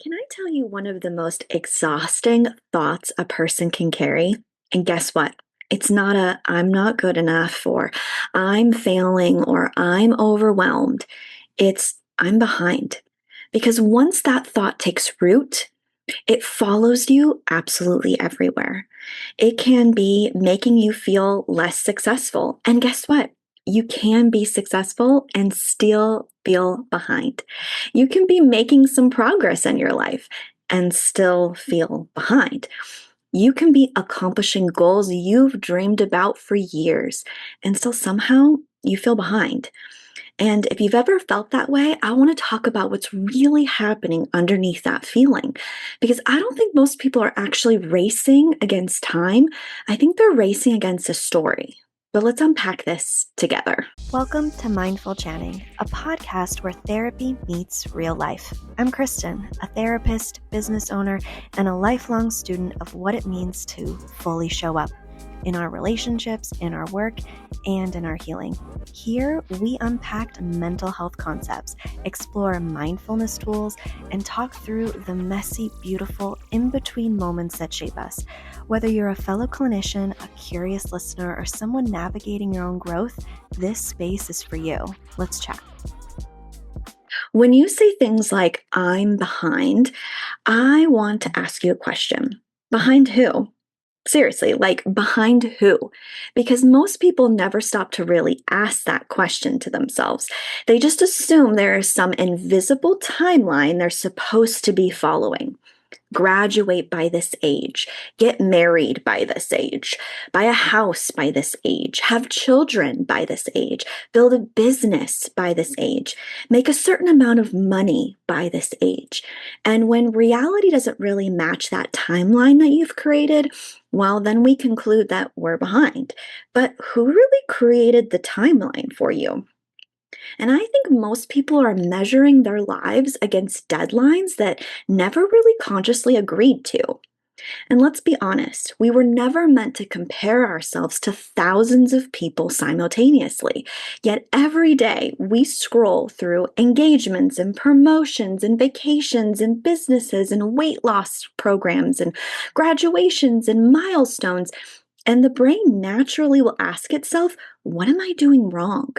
Can I tell you one of the most exhausting thoughts a person can carry? And guess what? It's not a I'm not good enough or I'm failing or I'm overwhelmed. It's I'm behind. Because once that thought takes root, it follows you absolutely everywhere. It can be making you feel less successful. And guess what? You can be successful and still feel behind. You can be making some progress in your life and still feel behind. You can be accomplishing goals you've dreamed about for years and still somehow you feel behind. And if you've ever felt that way, I want to talk about what's really happening underneath that feeling. Because I don't think most people are actually racing against time. I think they're racing against a story. But let's unpack this together. Welcome to Mindful Chatting, a podcast where therapy meets real life. I'm Kristen, a therapist, business owner, and a lifelong student of what it means to fully show up in our relationships, in our work, and in our healing. Here, we unpack mental health concepts, explore mindfulness tools, and talk through the messy, beautiful, in-between moments that shape us. Whether you're a fellow clinician, a curious listener, or someone navigating your own growth, this space is for you. Let's chat. When you say things like, I'm behind, I want to ask you a question. Behind who? Seriously, like behind who? Because most people never stop to really ask that question to themselves. They just assume there is some invisible timeline they're supposed to be following. Graduate by this age, get married by this age, buy a house by this age, have children by this age, build a business by this age, make a certain amount of money by this age. And when reality doesn't really match that timeline that you've created, well, then we conclude that we're behind. But who really created the timeline for you? And I think most people are measuring their lives against deadlines that never really consciously agreed to. And let's be honest, we were never meant to compare ourselves to thousands of people simultaneously. Yet every day we scroll through engagements and promotions and vacations and businesses and weight loss programs and graduations and milestones. And the brain naturally will ask itself, what am I doing wrong?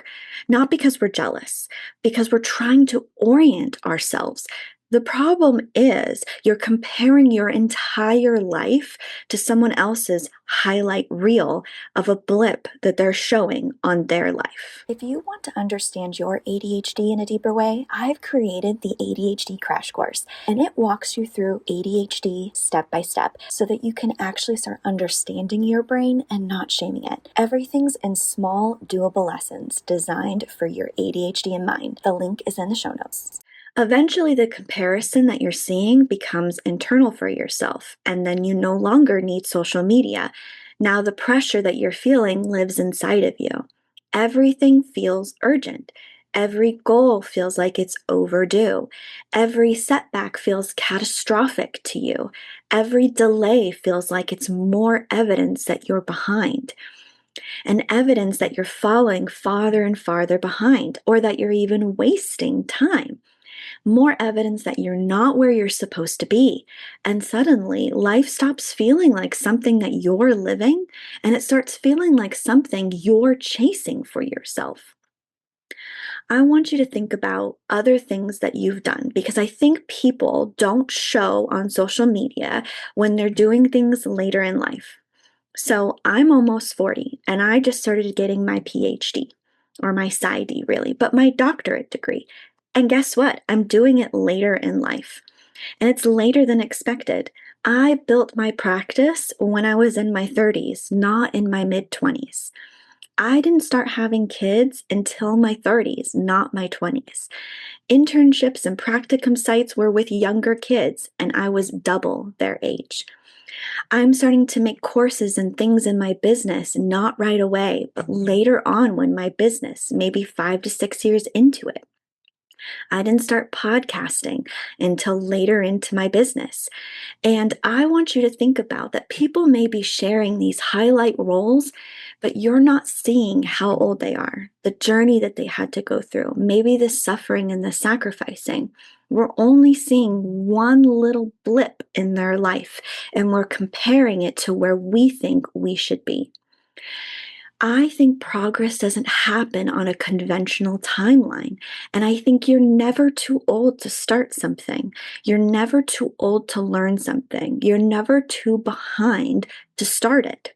Not because we're jealous, because we're trying to orient ourselves. The problem is you're comparing your entire life to someone else's highlight reel of a blip that they're showing on their life. If you want to understand your ADHD in a deeper way, I've created the ADHD Crash Course, and it walks you through ADHD step by step so that you can actually start understanding your brain and not shaming it. Everything's in small, doable lessons designed for your ADHD in mind. The link is in the show notes. Eventually, the comparison that you're seeing becomes internal for yourself, and then you no longer need social media. Now, the pressure that you're feeling lives inside of you. Everything feels urgent. Every goal feels like it's overdue. Every setback feels catastrophic to you. Every delay feels like it's more evidence that you're behind, and evidence that you're falling farther and farther behind, or that you're even wasting time. More evidence that you're not where you're supposed to be. And suddenly, life stops feeling like something that you're living, and it starts feeling like something you're chasing for yourself. I want you to think about other things that you've done, because I think people don't show on social media when they're doing things later in life. So I'm almost 40, and I just started getting my PhD, or my PsyD really, but my doctorate degree. And guess what? I'm doing it later in life, and it's later than expected. I built my practice when I was in my 30s, not in my mid 20s. I didn't start having kids until my 30s, not my 20s. Internships and practicum sites were with younger kids, and I was double their age. I'm starting to make courses and things in my business, not right away, but later on when my business, maybe 5 to 6 years into it. I didn't start podcasting until later into my business. And I want you to think about that people may be sharing these highlight roles but you're not seeing how old they are, the journey that they had to go through, maybe the suffering and the sacrificing. We're only seeing one little blip in their life, and we're comparing it to where we think we should be. I think progress doesn't happen on a conventional timeline. And I think you're never too old to start something. You're never too old to learn something. You're never too behind to start it.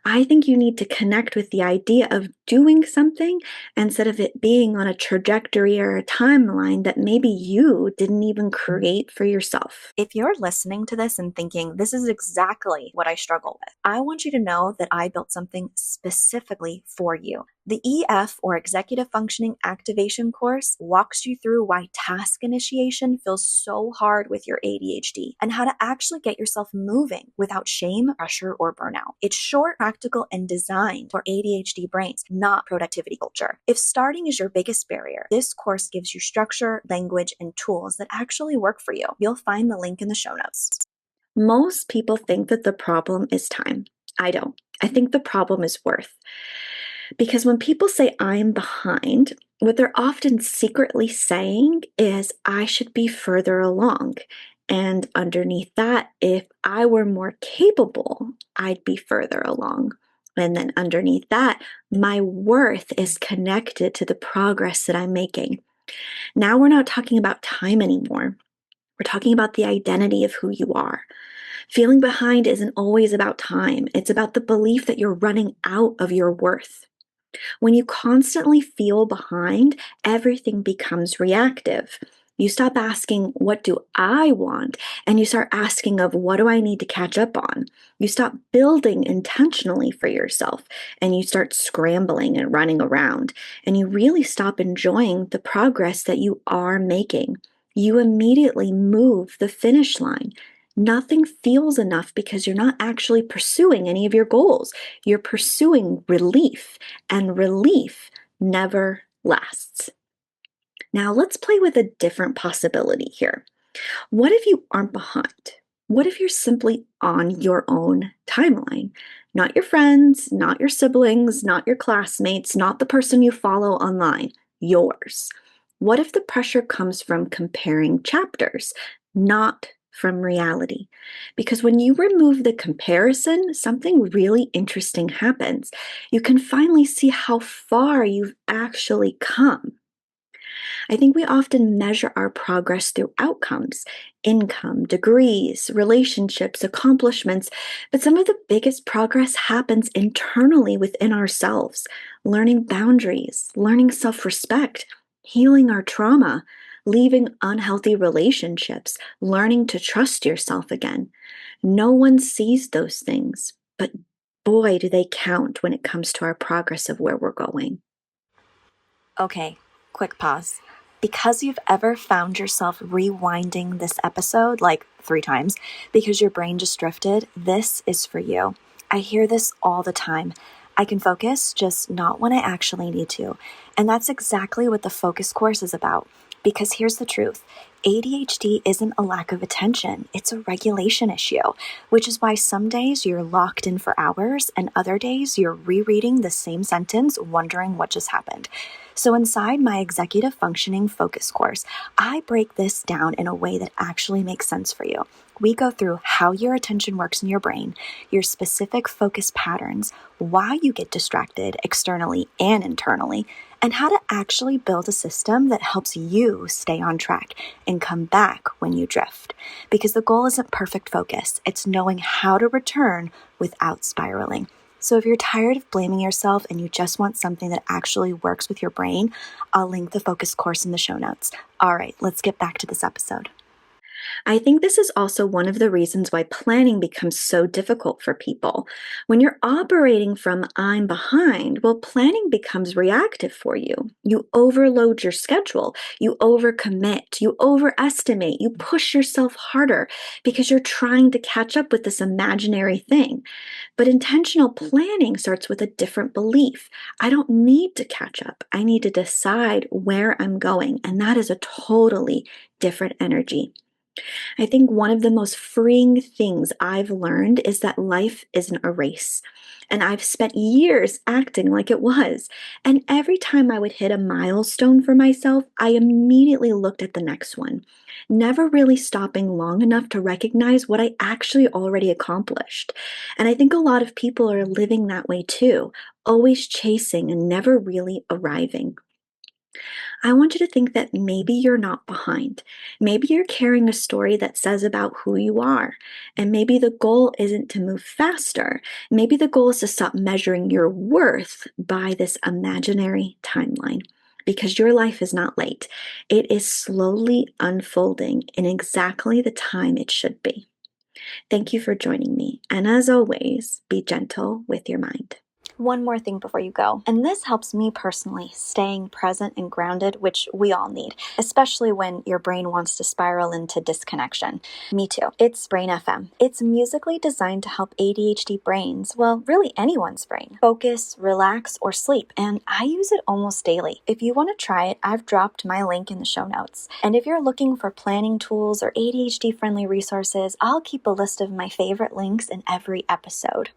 I think you need to connect with the idea of doing something instead of it being on a trajectory or a timeline that maybe you didn't even create for yourself. If you're listening to this and thinking, this is exactly what I struggle with, I want you to know that I built something specifically for you. The EF, or Executive Functioning Activation course, walks you through why task initiation feels so hard with your ADHD and how to actually get yourself moving without shame, pressure, or burnout. It's short, practical, and designed for ADHD brains, not productivity culture. If starting is your biggest barrier, this course gives you structure, language, and tools that actually work for you. You'll find the link in the show notes. Most people think that the problem is time. I don't. I think the problem is worth. Because when people say I'm behind, what they're often secretly saying is I should be further along. And underneath that, if I were more capable, I'd be further along. And then underneath that, my worth is connected to the progress that I'm making. Now we're not talking about time anymore. We're talking about the identity of who you are. Feeling behind isn't always about time. It's about the belief that you're running out of your worth. When you constantly feel behind, everything becomes reactive. You stop asking, what do I want? And you start asking of what do I need to catch up on? You stop building intentionally for yourself and you start scrambling and running around. And you really stop enjoying the progress that you are making. You immediately move the finish line. Nothing feels enough because you're not actually pursuing any of your goals. You're pursuing relief, and relief never lasts. Now, let's play with a different possibility here. What if you aren't behind? What if you're simply on your own timeline? Not your friends, not your siblings, not your classmates, not the person you follow online, yours. What if the pressure comes from comparing chapters, not from reality? Because when you remove the comparison, something really interesting happens. You can finally see how far you've actually come. I think we often measure our progress through outcomes, income, degrees, relationships, accomplishments, but some of the biggest progress happens internally within ourselves, learning boundaries, learning self respect, healing our trauma, leaving unhealthy relationships, learning to trust yourself again. No one sees those things, but boy, do they count when it comes to our progress of where we're going. Okay, quick pause. Because you've ever found yourself rewinding this episode like 3 times because your brain just drifted, this is for you. I hear this all the time. I can focus, just not when I actually need to. And that's exactly what the focus course is about. Because here's the truth. ADHD isn't a lack of attention, it's a regulation issue, which is why some days you're locked in for hours and other days you're rereading the same sentence, wondering what just happened. So inside my executive functioning focus course, I break this down in a way that actually makes sense for you. We go through how your attention works in your brain, your specific focus patterns, why you get distracted externally and internally, and how to actually build a system that helps you stay on track and come back when you drift. Because the goal isn't perfect focus, it's knowing how to return without spiraling. So if you're tired of blaming yourself and you just want something that actually works with your brain, I'll link the focus course in the show notes. All right, let's get back to this episode. I think this is also one of the reasons why planning becomes so difficult for people. When you're operating from I'm behind, well, planning becomes reactive for you. You overload your schedule, you overcommit, you overestimate, you push yourself harder because you're trying to catch up with this imaginary thing. But intentional planning starts with a different belief. I don't need to catch up. I need to decide where I'm going. And that is a totally different energy. I think one of the most freeing things I've learned is that life isn't a race. And I've spent years acting like it was. And every time I would hit a milestone for myself, I immediately looked at the next one, never really stopping long enough to recognize what I actually already accomplished. And I think a lot of people are living that way too, always chasing and never really arriving. I want you to think that maybe you're not behind. Maybe you're carrying a story that says about who you are. And maybe the goal isn't to move faster. Maybe the goal is to stop measuring your worth by this imaginary timeline. Because your life is not late, it is slowly unfolding in exactly the time it should be. Thank you for joining me. And as always, be gentle with your mind. One more thing before you go, and this helps me personally staying present and grounded, which we all need, especially when your brain wants to spiral into disconnection. Me too. It's Brain FM. It's musically designed to help ADHD brains, well, really anyone's brain, focus, relax, or sleep, and I use it almost daily. If you want to try it, I've dropped my link in the show notes. And if you're looking for planning tools or ADHD-friendly resources, I'll keep a list of my favorite links in every episode.